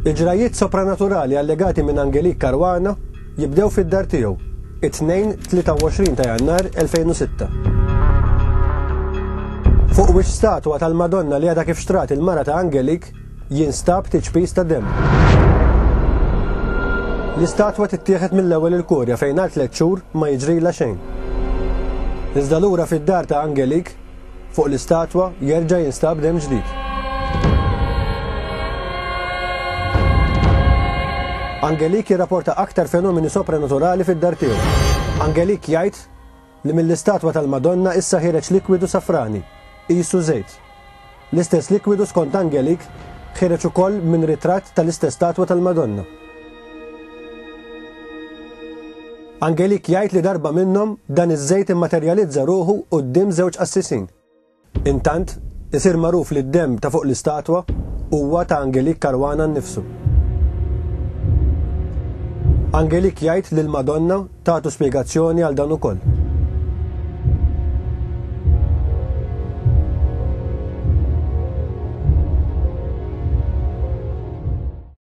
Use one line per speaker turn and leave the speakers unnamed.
Iġrajiet sopranaturali allegati minn Angelik Caruana jibdew fid-dar tiegħu it-2-23 ta' Jannar 2006. Fuq wix statwa tal-Madonna li għadha kif xtrat il-mara ta' Angelik jinstab tiċpis ta' demm. L-istatwa tittieħed mill-ewwel il-Kurja fejn għal 3 xhur ma jiġrila xejn. Iżda lura fid-dar ta' Angelik fuq l-istatwa jerġa' jinstab demm ġdid. Angelik jirrapporta aktar fenomeni sopranaturali fid-dar tiegħu. Angelik jgħid li mill-istatwa tal-Madonna issa ħireġ likwidu safrani, qisu żejt. L-istess likwidu skont Angelik ħireġ ukoll minn ritratt tal-istess statwa tal-Madonna. Angelik jgħid li darba minnhom dan iż-żejt immaterjalizza ruħu quddiem żewġ qassisin. Intant isir magħruf li d-demm ta' fuq l-istatwa huwa ta' Angelik Caruana nnifsu. Angelik jgħid li l-Madonna tagħtu spjegazzjoni għal dan ukoll.